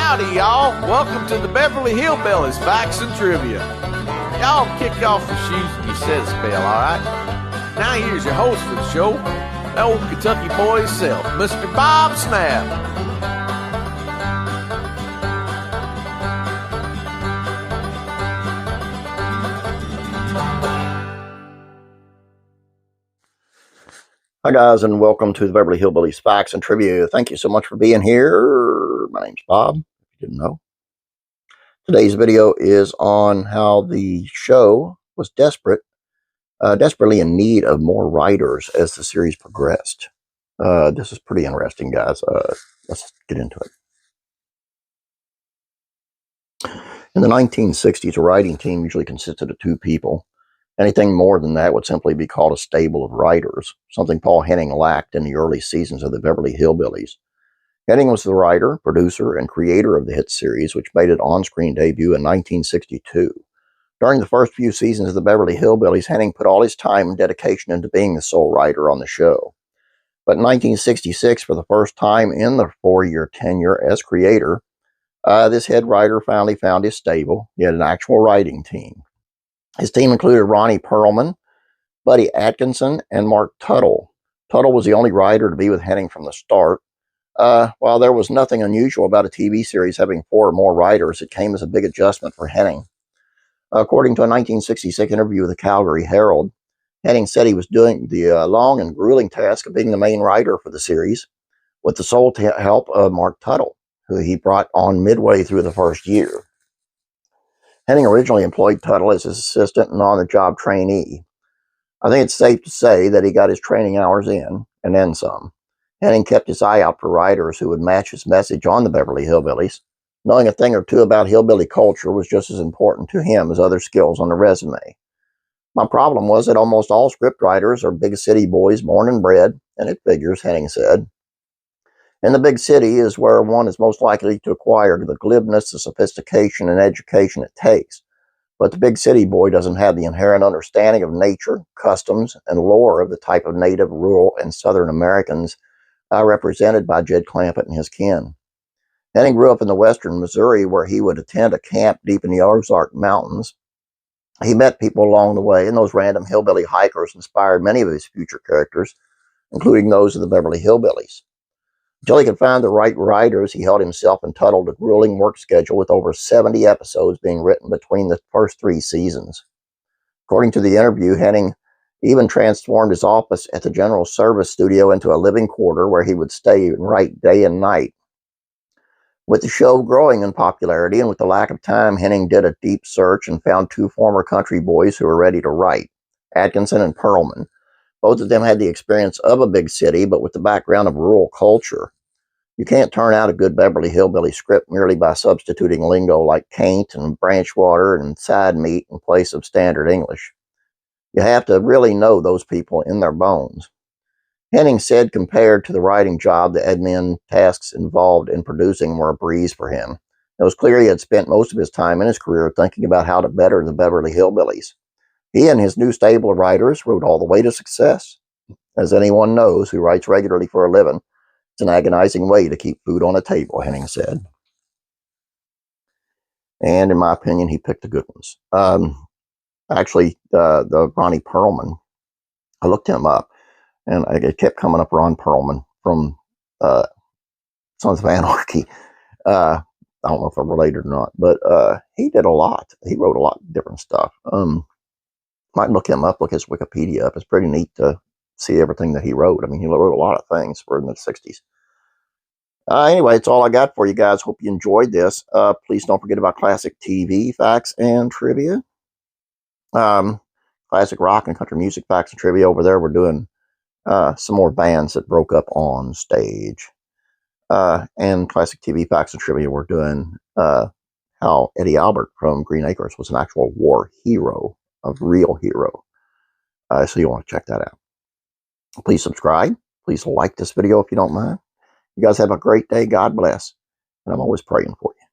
Howdy, y'all. Welcome to the Beverly Hillbillies Facts and Trivia. Y'all kick off your shoes and you said a spell, all right? Now here's your host for the show, the old Kentucky boy himself, Mr. Bob Snap. Hi guys, and welcome to the Beverly Hillbillies Facts and Trivia. Thank you so much for being here. My name's Bob, if you didn't know. Today's video is on how the show was desperately in need of more writers as the series progressed. This is pretty interesting, guys. Let's get into it. In the 1960s, a writing team usually consisted of two people. Anything more than that would simply be called a stable of writers, something Paul Henning lacked in the early seasons of the Beverly Hillbillies. Henning was the writer, producer, and creator of the hit series, which made its on-screen debut in 1962. During the first few seasons of the Beverly Hillbillies, Henning put all his time and dedication into being the sole writer on the show. But in 1966, for the first time in the 4-year tenure as creator, this head writer finally found his stable. He had an actual writing team. His team included Ronnie Perlman, Buddy Atkinson, and Mark Tuttle. Tuttle was the only writer to be with Henning from the start. While there was nothing unusual about a TV series having 4 or more writers, it came as a big adjustment for Henning. According to a 1966 interview with the Calgary Herald, Henning said he was doing the long and grueling task of being the main writer for the series, with the sole help of Mark Tuttle, who he brought on midway through the first year. Henning originally employed Tuttle as his assistant and on-the-job trainee. I think it's safe to say that he got his training hours in, and then some. Henning kept his eye out for writers who would match his message on the Beverly Hillbillies. Knowing a thing or two about hillbilly culture was just as important to him as other skills on the resume. My problem was that almost all scriptwriters are big city boys born and bred, and it figures, Henning said. In the big city is where one is most likely to acquire the glibness, the sophistication, and education it takes. But the big city boy doesn't have the inherent understanding of nature, customs, and lore of the type of native, rural, and Southern Americans represented by Jed Clampett and his kin. Henning grew up in the western Missouri, where he would attend a camp deep in the Ozark Mountains. He met people along the way, and those random hillbilly hikers inspired many of his future characters, including those of the Beverly Hillbillies. Until he could find the right writers, he held himself and Tuttle to a grueling work schedule with over 70 episodes being written between the first 3 seasons. According to the interview, Henning even transformed his office at the General Service Studio into a living quarter where he would stay and write day and night. With the show growing in popularity and with the lack of time, Henning did a deep search and found 2 former country boys who were ready to write, Atkinson and Perlman. Both of them had the experience of a big city, but with the background of rural culture. You can't turn out a good Beverly Hillbilly script merely by substituting lingo like caint and branchwater and side meat in place of standard English. You have to really know those people in their bones. Henning said compared to the writing job, the admin tasks involved in producing were a breeze for him. It was clear he had spent most of his time in his career thinking about how to better the Beverly Hillbillies. He and his new stable of writers rode all the way to success. As anyone knows who writes regularly for a living, it's an agonizing way to keep food on the table, Henning said. And in my opinion, he picked the good ones. Actually, the Ronnie Perlman, I looked him up, and it kept coming up Ron Perlman from Sons of Anarchy. I don't know if they're related or not, but he did a lot. He wrote a lot of different stuff. Might look him up, look his Wikipedia up. It's pretty neat to see everything that he wrote. I mean, he wrote a lot of things for in the 60s. Anyway, it's all I got for you guys. Hope you enjoyed this. Please don't forget about classic TV facts and trivia. Classic rock and country music facts and trivia over there. We're doing some more bands that broke up on stage. And classic TV facts and trivia, we're doing how Eddie Albert from Green Acres was an actual war hero, a real hero. So you want to check that out. Please subscribe. Please like this video if you don't mind. You guys have a great day. God bless. And I'm always praying for you.